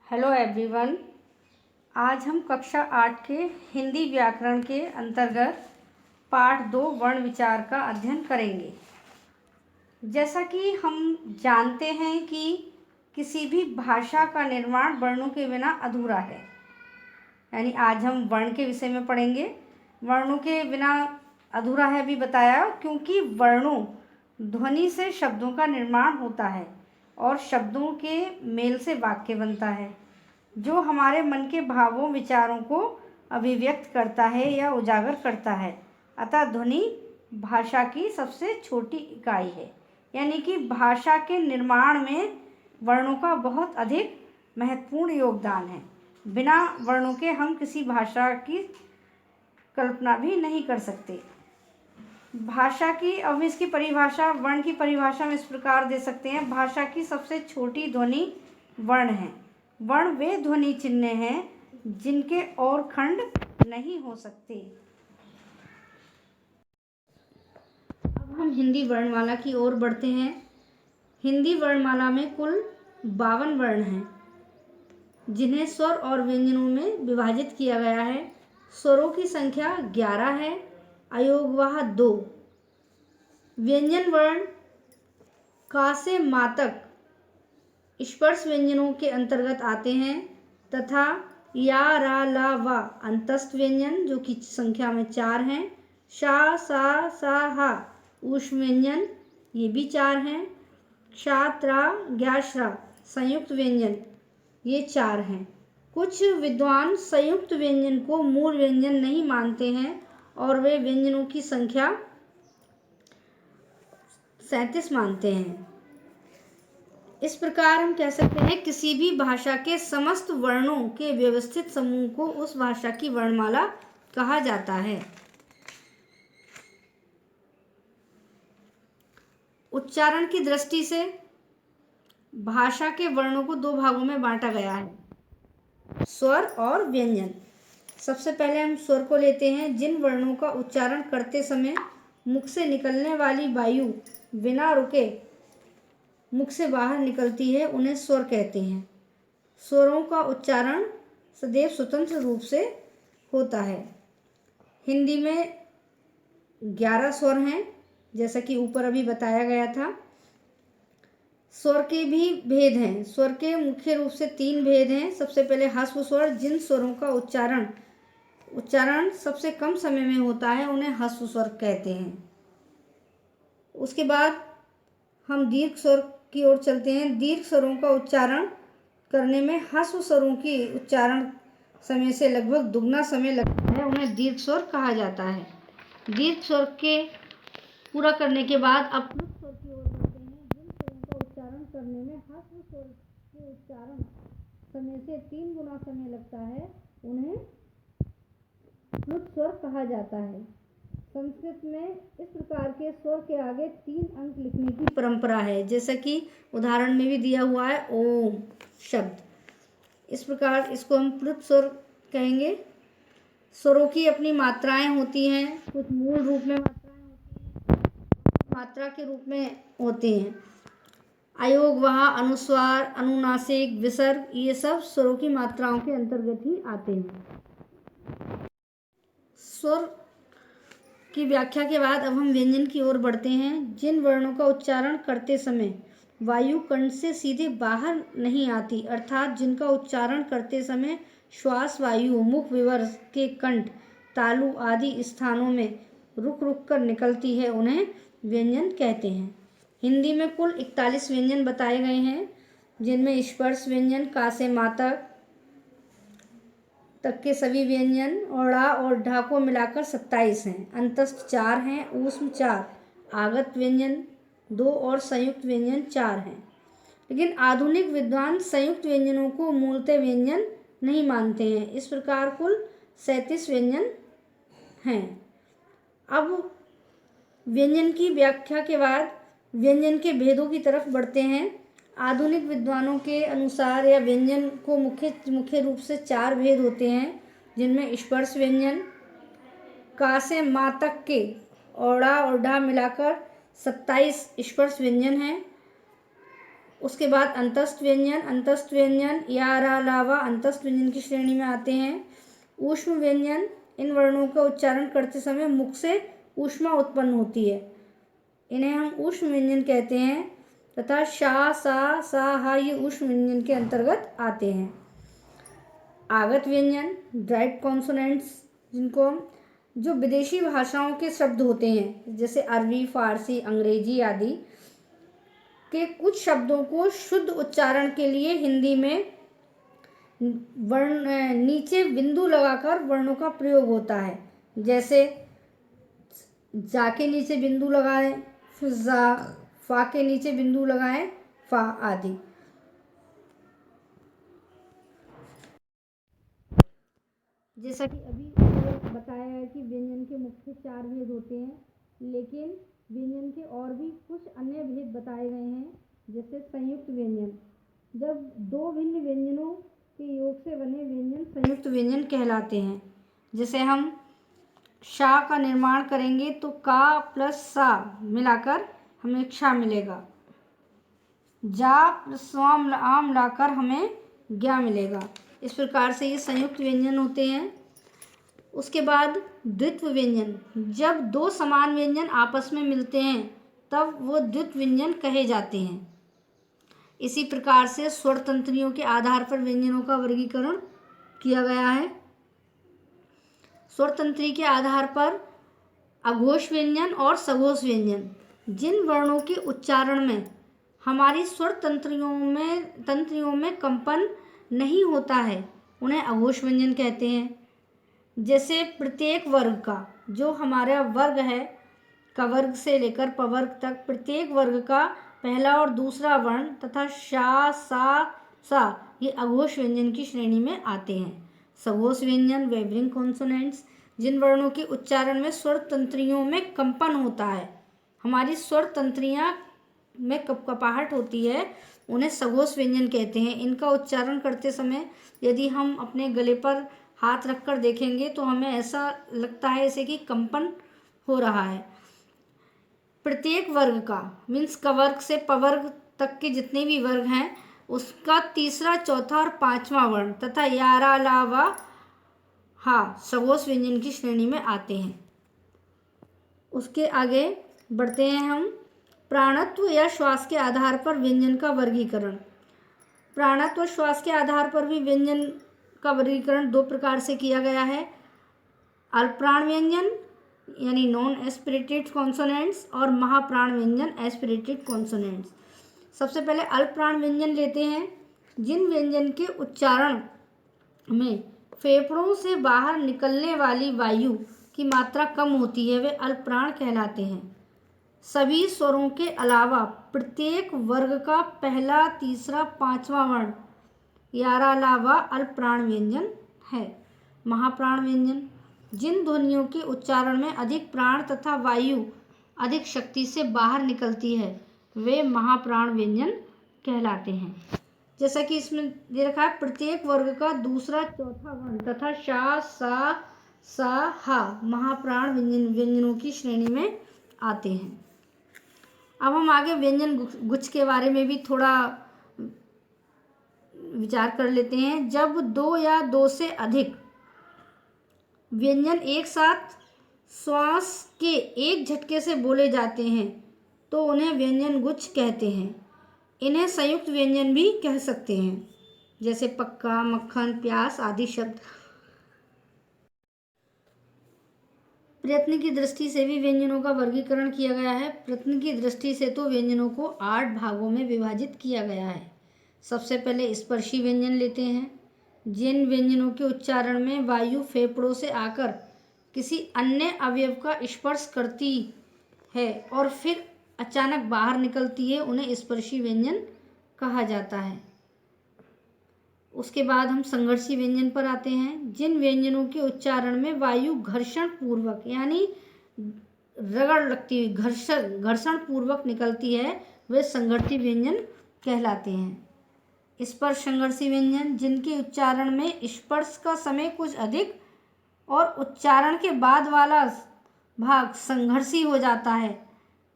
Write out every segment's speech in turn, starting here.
Hello everyone. आज हम कक्षा 8 के हिंदी व्याकरण के अंतर्गत पाठ 2 वर्ण विचार का अध्ययन करेंगे। जैसा कि हम जानते हैं कि किसी भी भाषा का निर्माण वर्णों के बिना अधूरा है। यानी आज हम वर्ण के विषय में पढ़ेंगे। वर्णों के बिना अधूरा है भी बताया, क्योंकि वर्णों ध्वनि से शब्दों का निर्माण होता है और शब्दों के मेल से वाक्य बनता है, जो हमारे मन के भावों विचारों को अभिव्यक्त करता है या उजागर करता है। अतः ध्वनि भाषा की सबसे छोटी इकाई है। यानी कि भाषा के निर्माण में वर्णों का बहुत अधिक महत्वपूर्ण योगदान है। बिना वर्णों के हम किसी भाषा की कल्पना भी नहीं कर सकते। भाषा की अब इसकी परिभाषा, वर्ण की परिभाषा में इस प्रकार दे सकते हैं। भाषा की सबसे छोटी ध्वनि वर्ण है। वर्ण वे ध्वनि चिन्ह हैं जिनके और खंड नहीं हो सकते। अब हम हिंदी वर्णमाला की ओर बढ़ते हैं। हिंदी वर्णमाला में कुल 52 वर्ण हैं, जिन्हें स्वर और व्यंजनों में विभाजित किया गया है। स्वरों की संख्या 11 है, अयोगवाह 2। व्यंजन वर्ण का से मा तक स्पर्श व्यंजनों के अंतर्गत आते हैं तथा या, रा, ला, वा अंतस्थ व्यंजन जो कि संख्या में 4 हैं। शा, सा, सा, हा ऊष्म व्यंजन ये भी 4 हैं।क्षा, त्रा, ज्ञाश्रा संयुक्त व्यंजन ये 4 हैं। कुछ विद्वान संयुक्त व्यंजन को मूल व्यंजन नहीं मानते हैं और वे व्यंजनों की संख्या 37 मानते हैं। इस प्रकार हम कह सकते हैं किसी भी भाषा के समस्त वर्णों के व्यवस्थित समूह को उस भाषा की वर्णमाला कहा जाता है। उच्चारण की दृष्टि से भाषा के वर्णों को 2 भागों में बांटा गया है, स्वर और व्यंजन। सबसे पहले हम स्वर को लेते हैं। जिन वर्णों का उच्चारण करते समय मुख से निकलने वाली वायु बिना रुके मुख से बाहर निकलती है, उन्हें स्वर कहते हैं। स्वरों का उच्चारण सदैव स्वतंत्र रूप से होता है। हिंदी में 11 स्वर हैं, जैसा कि ऊपर अभी बताया गया था। स्वर के भी भेद हैं। स्वर के मुख्य रूप से 3 भेद हैं। सबसे पहले ह्रस्व स्वर, जिन स्वरों का उच्चारण सबसे कम समय में होता है, उन्हें ह्रस्व स्वर कहते हैं। उसके बाद हम दीर्घ स्वर की ओर चलते हैं। दीर्घ स्वरों का उच्चारण करने में ह्रस्व स्वरों की उच्चारण समय से लगभग दुगना समय लगता है, उन्हें दीर्घ स्वर कहा जाता है। दीर्घ स्वर के पूरा करने के बाद अब प्लुत स्वर की ओर बढ़ते हैं। जिन स्वरों का उच्चारण करने में ह्रस्व स्वर के उच्चारण समय से 3 गुना समय लगता है, उन्हें प्लुत स्वर कहा जाता है। संस्कृत में इस प्रकार के स्वर के आगे 3 अंक लिखने की परंपरा है, जैसा कि उदाहरण में भी दिया हुआ है ओम शब्द। इस प्रकार इसको हम प्लुत स्वर कहेंगे। स्वरों की अपनी मात्राएं होती हैं। कुछ मूल रूप में मात्राएं होती हैं, मात्रा के रूप में होती हैं। अयोगवाह, अनुस्वार, अनुनासिक, विसर्ग ये सब स्वरों की मात्राओं के अंतर्गत ही आते हैं। स्वर की व्याख्या के बाद अब हम व्यंजन की ओर बढ़ते हैं। जिन वर्णों का उच्चारण करते समय वायु कंठ से सीधे बाहर नहीं आती, अर्थात जिनका उच्चारण करते समय श्वास वायु मुख विवर के कंठ, तालु आदि स्थानों में रुक रुक कर निकलती है, उन्हें व्यंजन कहते हैं। हिंदी में कुल 41 व्यंजन बताए गए हैं, जिनमें स्पर्श व्यंजन का से मा तक के सभी व्यंजन और ड़ा और ढा को मिलाकर 27 हैं। अंतस्थ 4 हैं, ऊष्म 4, आगत व्यंजन 2 और संयुक्त व्यंजन 4 हैं। लेकिन आधुनिक विद्वान संयुक्त व्यंजनों को मूलतः व्यंजन नहीं मानते हैं। इस प्रकार कुल 37 व्यंजन हैं। अब व्यंजन की व्याख्या के बाद व्यंजन के भेदों की तरफ बढ़ते हैं। आधुनिक विद्वानों के अनुसार या व्यंजन को मुख्य रूप से 4 भेद होते हैं, जिनमें स्पर्श व्यंजन का से मा तक के और ड़ा और ढा मिलाकर 27 स्पर्श व्यंजन हैं। उसके बाद अंतस्थ व्यंजन। अंतस्थ व्यंजन या रा लावा अंतस्थ व्यंजन की श्रेणी में आते हैं। ऊष्म व्यंजन, इन वर्णों का उच्चारण करते समय मुख से ऊष्मा उत्पन्न होती है, इन्हें हम ऊष्म व्यंजन कहते हैं। तथा शा, सा, सा, हा ये ऊष्म व्यंजन के अंतर्गत आते हैं। आगत व्यंजन, डायरेक्ट कॉन्सोनेंट्स, जिनको हम जो विदेशी भाषाओं के शब्द होते हैं जैसे अरबी, फारसी, अंग्रेजी आदि के कुछ शब्दों को शुद्ध उच्चारण के लिए हिंदी में वर्ण नीचे बिंदु लगाकर वर्णों का प्रयोग होता है। जैसे जा के नीचे बिंदु लगाएं, फिर जा, फा के नीचे बिंदु लगाएं, फा आदि। जैसा कि अभी बताया है कि व्यंजन के मुख्य 4 भेद होते हैं, लेकिन व्यंजन के और भी कुछ अन्य भेद बताए गए हैं। जैसे संयुक्त व्यंजन, जब 2 भिन्न व्यंजनों के योग से बने व्यंजन संयुक्त व्यंजन कहलाते हैं। जैसे हम शा का निर्माण करेंगे तो का प्लस सा मिलाकर हमें क्षा मिलेगा, जा प्लस स्वाम आम मिलाकर हमें ज्ञा मिलेगा। इस प्रकार से ये संयुक्त व्यंजन होते हैं। उसके बाद द्वित्व व्यंजन, जब 2 समान व्यंजन आपस में मिलते हैं तब वो द्वित्व व्यंजन कहे जाते हैं। इसी प्रकार से स्वर तंत्रियों के आधार पर व्यंजनों का वर्गीकरण किया गया है। स्वर तंत्री के आधार पर अघोष व्यंजन और सघोष व्यंजन, जिन वर्णों के उच्चारण में हमारी स्वर तंत्रियों में कंपन नहीं होता है उन्हें अघोष व्यंजन कहते हैं। जैसे प्रत्येक वर्ग का, जो हमारा वर्ग है कवर्ग से लेकर पवर्ग तक, प्रत्येक वर्ग का पहला और दूसरा वर्ण तथा शा, सा, सा ये अघोष व्यंजन की श्रेणी में आते हैं। सघोष व्यंजन वेवरिंग कॉन्सोनेंट्स, जिन वर्णों के उच्चारण में स्वर तंत्रियों में कंपन होता है, हमारी स्वर तंत्रियां में कपकपाहट होती है, उन्हें सघोष व्यंजन कहते हैं। इनका उच्चारण करते समय यदि हम अपने गले पर हाथ रखकर देखेंगे तो हमें ऐसा लगता है जैसे कि कंपन हो रहा है। प्रत्येक वर्ग का मीन्स कवर्ग से पवर्ग तक के जितने भी वर्ग हैं उसका तीसरा, चौथा और 5वां वर्ण तथा यारा, लावा, हा सघोष व्यंजन की श्रेणी में आते हैं। उसके आगे बढ़ते हैं हम। प्राणत्व या श्वास के आधार पर व्यंजन का वर्गीकरण। प्राणत्व और श्वास के आधार पर भी व्यंजन का वर्गीकरण 2 प्रकार से किया गया है। अल्पप्राण व्यंजन यानी नॉन एस्पिरेटेड कॉन्सोनेंट्स और महाप्राण व्यंजन एस्पिरेटेड कॉन्सोनेंट्स। सबसे पहले अल्पप्राण व्यंजन लेते हैं। जिन व्यंजन के उच्चारण में फेफड़ों से बाहर निकलने वाली वायु की मात्रा कम होती है वे अल्पप्राण कहलाते हैं। सभी स्वरों के अलावा प्रत्येक वर्ग का पहला, तीसरा, 5वां वर्ण यारा, लावा अल्पप्राण व्यंजन है। महाप्राण व्यंजन, जिन ध्वनियों के उच्चारण में अधिक प्राण तथा वायु अधिक शक्ति से बाहर निकलती है वे महाप्राण व्यंजन कहलाते हैं। जैसा कि इसमें दे रखा है, प्रत्येक वर्ग का दूसरा, चौथा वर्ण तथा शा, सा, हा महाप्राण व्यंजनों की श्रेणी में आते हैं। अब हम आगे व्यंजन गुच्छ के बारे में भी थोड़ा विचार कर लेते हैं। जब 2 या 2 से अधिक व्यंजन एक साथ श्वास के एक झटके से बोले जाते हैं तो उन्हें व्यंजन गुच्छ कहते हैं। इन्हें संयुक्त व्यंजन भी कह सकते हैं, जैसे पक्का, मक्खन, प्यास आदि शब्द। प्रयत्न की दृष्टि से भी व्यंजनों का वर्गीकरण किया गया है। प्रयत्न की दृष्टि से तो व्यंजनों को 8 भागों में विभाजित किया गया है। सबसे पहले स्पर्शी व्यंजन लेते हैं। जिन व्यंजनों के उच्चारण में वायु फेफड़ों से आकर किसी अन्य अवयव का स्पर्श करती है और फिर अचानक बाहर निकलती है उन्हें स्पर्शी व्यंजन कहा जाता है। उसके बाद हम संघर्षी व्यंजन पर आते हैं। जिन व्यंजनों के उच्चारण में वायु घर्षण पूर्वक यानी रगड़ लगती हुई घर्षण पूर्वक निकलती है वे संघर्षी व्यंजन कहलाते हैं। स्पर्श संघर्षी व्यंजन, जिनके उच्चारण में स्पर्श का समय कुछ अधिक और उच्चारण के बाद वाला भाग संघर्षी हो जाता है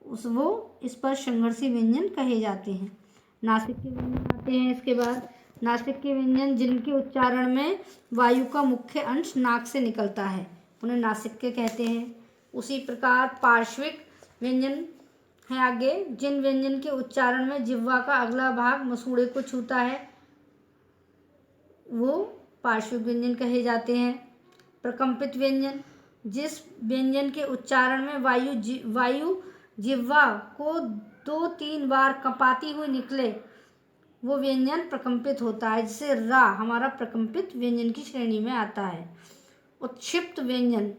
वो स्पर्श संघर्षी व्यंजन कहे जाते हैं। नासिक के व्यंजन आते हैं इसके बाद। नासिक के व्यंजन जिनके उच्चारण में वायु का मुख्य अंश नाक से निकलता है, उन्हें नासिक के कहते हैं। उसी प्रकार पार्श्विक व्यंजन है आगे, जिन व्यंजन के उच्चारण में जिह्वा का अगला भाग मसूड़े को छूता है, वो पार्श्विक व्यंजन कहे जाते हैं। प्रकंपित व्यंजन, जिस व्यंजन के उच्चारण में वायु जिह्वा को 2-3 बार कँपाती हुई निकले, वो व्यंजन प्रकंपित होता है, जिसे रा हमारा प्रकंपित व्यंजन की श्रेणी में आता है। उत्क्षिप्त व्यंजन,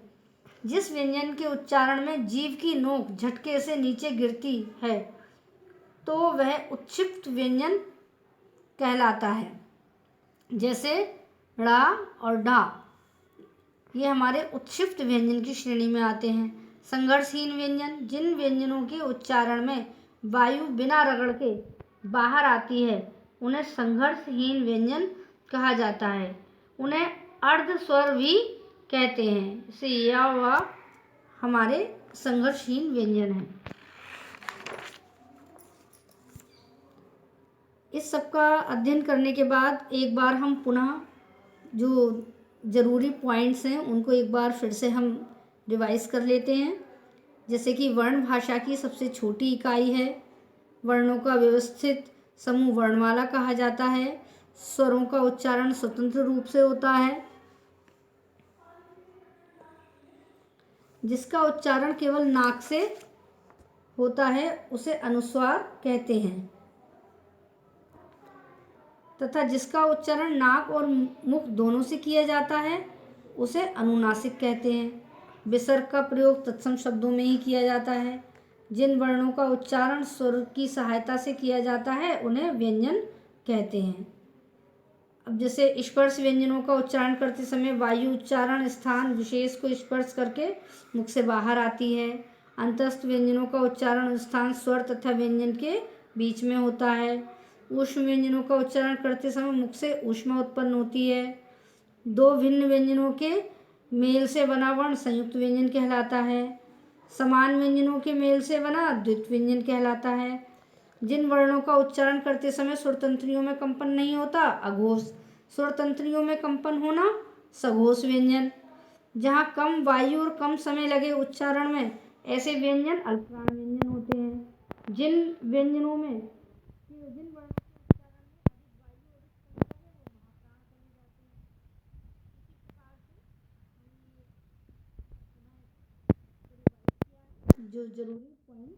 जिस व्यंजन के उच्चारण में जीभ की नोक झटके से नीचे गिरती है, तो वह उत्क्षिप्त व्यंजन कहलाता है, जैसे ड़ा और ढा, ये हमारे उत्क्षिप्त व्यंजन की श्रेणी में आते हैं। संघर्षहीन व्यंजन, जिन व्यंजनों के उच्चारण में वायु बिना रगड़ के बाहर आती है, उन्हें संघर्षहीन व्यंजन कहा जाता है। उन्हें अर्ध स्वर भी कहते हैं, जैसे या वा हमारे संघर्षहीन व्यंजन हैं। इस सब का अध्ययन करने के बाद एक बार हम पुनः जो ज़रूरी पॉइंट्स हैं उनको एक बार फिर से हम रिवाइज कर लेते हैं। जैसे कि वर्ण भाषा की सबसे छोटी इकाई है। वर्णों का व्यवस्थित समूह वर्णमाला कहा जाता है। स्वरों का उच्चारण स्वतंत्र रूप से होता है। जिसका उच्चारण केवल नाक से होता है उसे अनुस्वार कहते हैं, तथा जिसका उच्चारण नाक और मुख दोनों से किया जाता है उसे अनुनासिक कहते हैं। विसर्ग का प्रयोग तत्सम शब्दों में ही किया जाता है। जिन वर्णों का उच्चारण स्वर की सहायता से किया जाता है उन्हें व्यंजन कहते हैं। अब जैसे स्पर्श व्यंजनों का उच्चारण करते समय वायु उच्चारण स्थान विशेष को स्पर्श करके मुख से बाहर आती है। अंतस्थ व्यंजनों का उच्चारण स्थान स्वर तथा व्यंजन के बीच में होता है। ऊष्म व्यंजनों का उच्चारण करते समय मुख से ऊष्मा उत्पन्न होती है। दो भिन्न व्यंजनों के मेल से बना वर्ण संयुक्त व्यंजन कहलाता है। समान व्यंजनों के मेल से बना द्वित्व व्यंजन कहलाता है। जिन वर्णों का उच्चारण करते समय स्वरतंत्रियों में कंपन नहीं होता, अघोष। स्वरतंत्रियों में कंपन होना, सघोष व्यंजन। जहाँ कम वायु और कम समय लगे उच्चारण में, ऐसे व्यंजन अल्पप्राण व्यंजन होते हैं। जिन व्यंजनों में जो जरूरी पॉइंट